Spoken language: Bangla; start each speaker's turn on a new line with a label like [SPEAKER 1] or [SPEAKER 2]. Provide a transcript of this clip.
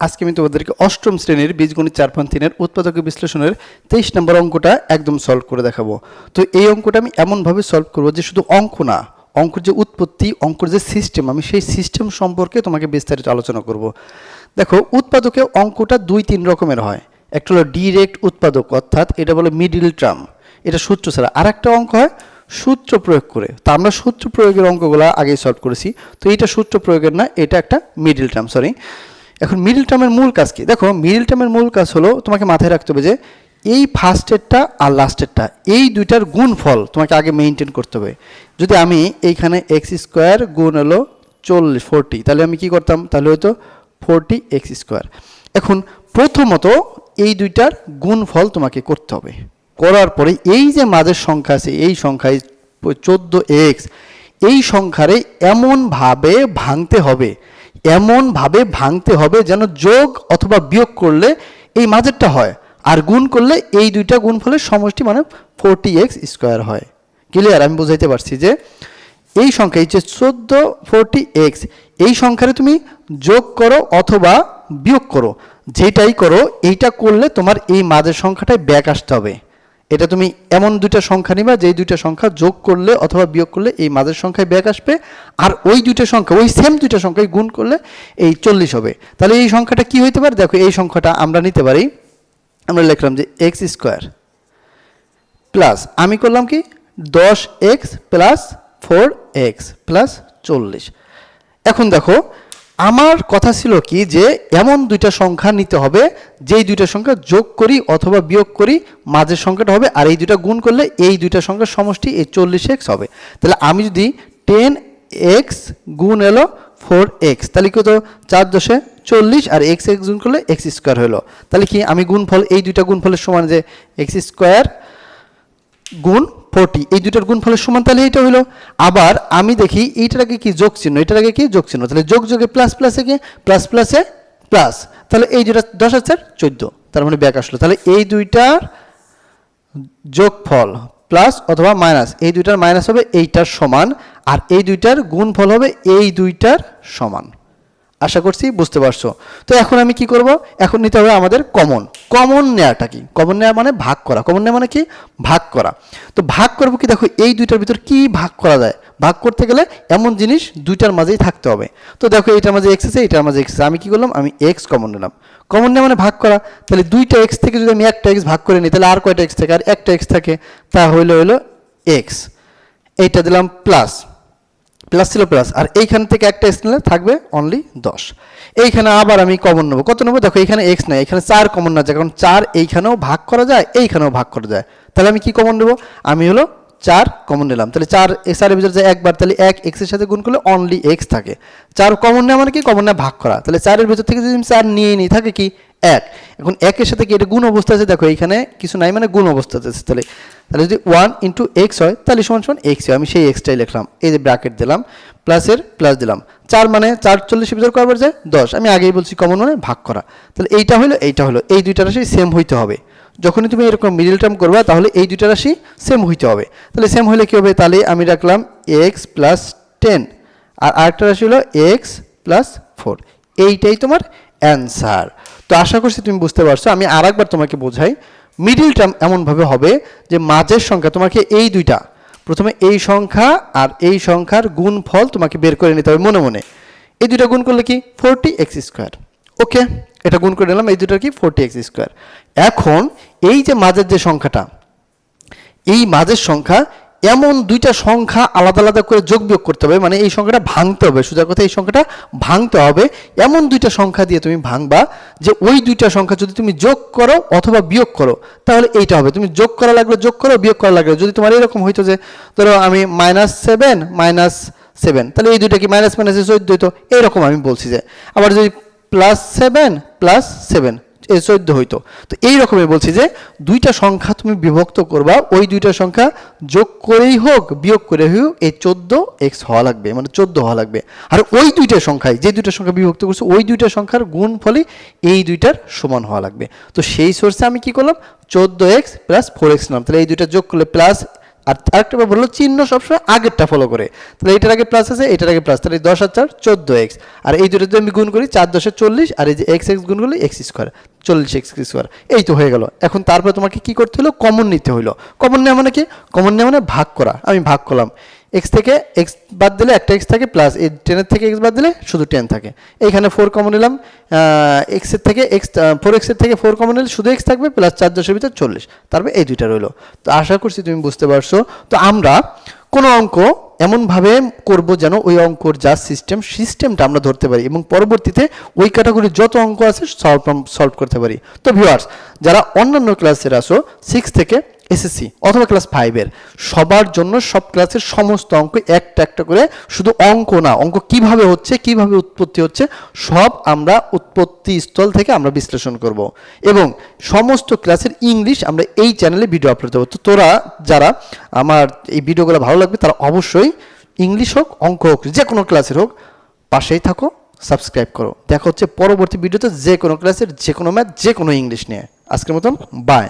[SPEAKER 1] আজকে আমি তোমাদেরকে অষ্টম শ্রেণীর বীজগণিত 4.3 এর উৎপাদক বিশ্লেষণের 23 নম্বর অঙ্কটা একদম সলভ করে দেখাবো। তো এই অঙ্কটা আমি এমনভাবে সলভ করবো যে শুধু অঙ্ক না, অঙ্কের যে উৎপত্তি, অঙ্কের যে সিস্টেম, আমি সেই সিস্টেম সম্পর্কে তোমাকে বিস্তারিত আলোচনা করব। দেখো, উৎপাদকে অঙ্কটা 2-3 রকমের হয়। একটা হলো ডিরেক্ট উৎপাদক, অর্থাৎ এটা বলে মিডিল টার্ম, এটা সূত্র ছাড়া। আর একটা অঙ্ক হয় সূত্র প্রয়োগ করে। তা আমরা সূত্র প্রয়োগের অঙ্কগুলো আগেই সলভ করেছি, তো এটা সূত্র প্রয়োগের না, এটা একটা মিডিল টার্ম, সরি। এখন মিডিল টার্মের মূল কাজ কি? দেখো, মিডিল টার্মের মূল কাজ হলো তোমাকে মাথায় রাখতে হবে যে এই ফার্স্টেরটা আর লাস্টেরটা, এই দুইটার গুণফল তোমাকে আগে মেনটেন করতে হবে। যদি আমি এইখানে এক্স স্কোয়ার গুণ হলো 40, তাহলে আমি কি করতাম? তাহলে হয়তো 40x²। এখন প্রথমত এই দুইটার গুণফল তোমাকে করতে হবে। করার পরে এই যে মাঝের সংখ্যা আছে, এই সংখ্যায় 14x, এই সংখ্যারে এমনভাবে ভাঙতে হবে যেন যোগ অথবা বিয়োগ করলে এই মাঝেরটা হয়, আর গুণ করলে এই দুইটা গুণফলের সমষ্টি মানে 40x² হয়। ক্লিয়ার? আমি বুঝাইতে পারছি যে এই সংখ্যা, এই যে 14 40x, এই সংখ্যারে তুমি যোগ করো অথবা বিয়োগ করো, যেটাই করো, এইটা করলে তোমার এই মাঝের সংখ্যাটায় ব্যাক আসতে হবে। এটা তুমি এমন দুইটা সংখ্যা নিবা যেই দুইটা সংখ্যা যোগ করলে অথবা বিয়োগ করলে এই মাঝের সংখ্যায় ব্যাক আসবে, আর ওই দুইটা সংখ্যা, ওই সেম দুইটা সংখ্যায় গুণ করলে এই 40 হবে। তাহলে এই সংখ্যাটা কি হইতে পারে? দেখো, এই সংখ্যাটা আমরা নিতে পারি, আমরা লিখলাম যে x² প্লাস আমি করলাম কি 10x প্লাস 4x প্লাস 40। এখন দেখো, আমার কথা ছিল কি যে এমন দুইটা সংখ্যা নিতে হবে যেই দুইটা সংখ্যা যোগ করি অথবা বিয়োগ করি, মাঝের সংখ্যাটা হবে, আর এই দুইটা গুণ করলে এই দুইটা সংখ্যার সমষ্টি এই 40x হবে। তাহলে আমি যদি 10x গুণ এলো 4x, তাহলে কত? 4 × 40, আর x গুণ করলে x² হলো। তাহলে কি আমি গুণফল, এই দুইটা গুণফলের সমান যে x² গুণ 40, এই দুইটার গুণফলের সমান, তাহলে এইটা হলো। আবার আমি দেখি এইটার আগে কি যোগ চিহ্ন, এটার আগে কি যোগ চিহ্ন, তাহলে যোগ যোগে প্লাস প্লাসে কি প্লাস প্লাসে প্লাস, তাহলে এই যেটা 10 × 4 = 14, তার মানে ব্যাক আসলো। তাহলে এই দুইটার যোগফল প্লাস অথবা মাইনাস, এই দুইটার মাইনাস হবে এইটার সমান, আর এই দুইটার গুণফল হবে এই দুইটার সমান। আশা করছি বুঝতে পারছো। তো এখন আমি কি করব? এখন নিতে হবে আমাদের কমন নেওয়াটা কি? কমন নেওয়া মানে ভাগ করা। কমন নেওয়া মানে কি? ভাগ করা। তো ভাগ করব কি? দেখো, এই দুইটার ভিতর কি ভাগ করা যায়? ভাগ করতে গেলে এমন জিনিস দুইটার মাঝেই থাকতে হবে। তো দেখো, এইটার মাঝে x আছে, এইটার মাঝে x আছে, আমি কি করলাম? আমি x কমন নিলাম। কমন নেওয়া মানে ভাগ করা। তাহলে দুইটা x থেকে যদি আমি একটা x ভাগ করে নিই, তাহলে আর কয়টা x থাকে? আর একটা x থাকে, তা হইলো x। এইটা দিলাম প্লাস, প্লাস ছিল প্লাস, আর এইখান থেকে একটা x নিলে থাকবে অনলি 10। এইখানে আবার আমি কমন নেবো। কত নেবো? দেখো, এখানে x নাই, এখানে 4 কমন না যায়, কারণ 4 এইখানেও ভাগ করা যায়, এইখানেও ভাগ করা যায়। তাহলে আমি কি কমন নেবো? আমি হলো 4 কমন নিলাম। তাহলে 4 এর ভিতরে যায় একবার, তাহলে 1 x এর সাথে গুণ করলে অনলি x থাকে। 4 কমন নেওয়া মানে কি? কমন নেওয়া ভাগ করা। তাহলে 4 এর ভিতর থেকে যদি আমি 4 নিয়ে নিই, থাকে কি 1। এখন 1 এর সাথে কি এটা গুণ অবস্থা আছে? দেখো, এইখানে কিছু নাই মানে গুণ অবস্থা আছে। তাহলে যদি 1 × x হয়, তাহলে সমান x হয়। আমি সেই xটাই লিখলাম, এই যে ব্র্যাকেট দিলাম, প্লাসের প্লাস দিলাম। 4 মানে 4 40 এর ভিতর কয়বার যায়? 10। আমি আগেই বলছি কমন মানে ভাগ করা। তাহলে এইটা হলো, এই দুইটা রাশি সেম হইতে হবে। যখনই তুমি এরকম মিডল টার্ম করবা, তাহলে এই দুইটা রাশি সেম হইতে হবে। তাহলে সেম হলে কি হবে? তাহলে আমি রাখলাম x + 10, আর আরেকটা রাশি হলো x + 4। এইটাই তোমার অ্যান্সার। তো আশা করছি তুমি বুঝতে পারছো। আমি আরেকবার তোমাকে বোঝাই। মিডল টার্ম এমনভাবে হবে যে মাঝের সংখ্যা তোমাকে এই দুইটা, প্রথমে এই সংখ্যা আর এই সংখ্যার গুণফল তোমাকে বের করে নিতে হবে মনে মনে। এই দুইটা গুণ করলে কি 40x²। ওকে, এটা গুণ করে নিলাম, এই দুইটার কি 40x²। এখন এই যে মাঝের যে সংখ্যাটা, এই মাঝের সংখ্যা, এমন দুইটা সংখ্যা আলাদা আলাদা করে যোগ বিয়োগ করতে হবে, মানে এই সংখ্যাটা ভাঙতে হবে। সোজা কথা, এই সংখ্যাটা ভাঙতে হবে। এমন দুইটা সংখ্যা দিয়ে তুমি ভাঙবা যে ওই দুইটা সংখ্যা যদি তুমি যোগ করো অথবা বিয়োগ করো, তাহলে এইটা হবে। তুমি যোগ করা লাগলো যোগ করো, বিয়োগ করা লাগলো। যদি তোমার এরকম হইতো যে ধরো আমি -7 তাহলে এই দুইটা কি মাইনাস মাইনাসে 14 হইতো, এইরকম আমি বলছি যে। আবার যদি +7 + 7 এই 14 হইতো। তো এই রকমই বলছি যে দুইটা সংখ্যা তুমি বিভক্ত করবা, ওই দুইটা সংখ্যা যোগ করেই হোক বিয়োগ করে হোক এই 14x হওয়া লাগবে, মানে 14 হওয়া লাগবে। আর ওই দুইটা সংখ্যায়, যে দুইটা সংখ্যা বিভক্ত করছে, ওই দুইটা সংখ্যার গুণফলই এই দুইটার সমান হওয়া লাগবে। তো সেই সোর্সে আমি কি করলাম? 14x + 4x নিলাম। তাহলে এই দুইটা যোগ করলে প্লাস আর আরেকটা ব্যাপার হলো চিহ্ন সবসময় আগেরটা ফলো করে। তাহলে এটার আগে প্লাস আছে, এটার আগে প্লাস, তাহলে 10 আর 4 14x, আর এই দুটো যদি আমি গুণ করি 4 10 40, আর এই যে x গুণ করলে x স্কোয়ার 40x স্কোয়ার, এই তো হয়ে গেল। এখন তারপরে তোমাকে কি করতে হলো, কমন নিতে হলো। কমন নেওয়া মানে কি, কমন নেওয়া মানে ভাগ করা। আমি ভাগ করলাম, এক্স থেকে এক্স বাদ দিলে একটা এক্স থাকে, প্লাস এই 10 থেকে এক্স বাদ দিলে শুধু 10 থাকে। এইখানে 4 কমন নিলাম, এক্সের থেকে এক্স 4x থেকে 4 কমন নিলে শুধু এক্স থাকবে, প্লাস 4 10 ভিতর 40, তারপরে এই দুইটা রইলো। তো আশা করছি তুমি বুঝতে পারছো। তো আমরা কোনো অঙ্ক এমনভাবে করব যেন ওই অঙ্কর যা সিস্টেমটা আমরা ধরতে পারি, এবং পরবর্তীতে ওই ক্যাটাগরির যত অঙ্ক আছে সলভ করতে পারি। তো ভিউয়ার্স, যারা অন্যান্য ক্লাসের আসো 6 থেকে এসএসসি অথবা ক্লাস 5-এর, সবার জন্য সব ক্লাসের সমস্ত অঙ্ক একটা একটা করে, শুধু অঙ্ক না, অঙ্ক কিভাবে হচ্ছে, কিভাবে উৎপত্তি হচ্ছে, সব আমরা উৎপত্তি স্থল থেকে আমরা বিশ্লেষণ করব। এবং সমস্ত ক্লাসের ইংলিশ আমরা এই চ্যানেলে ভিডিও আপলোড দেবো। তো তোরা যারা আমার এই ভিডিওগুলো ভালো লাগবে, তারা অবশ্যই ইংলিশ হোক, অঙ্ক হোক, যে কোনো ক্লাসের হোক, পাশেই থাকো, সাবস্ক্রাইব করো। দেখা হচ্ছে পরবর্তী ভিডিওতে যে কোনো ক্লাসের যে কোনো ম্যাথ, যে কোনো ইংলিশ নিয়ে। আজকের মতন বাই।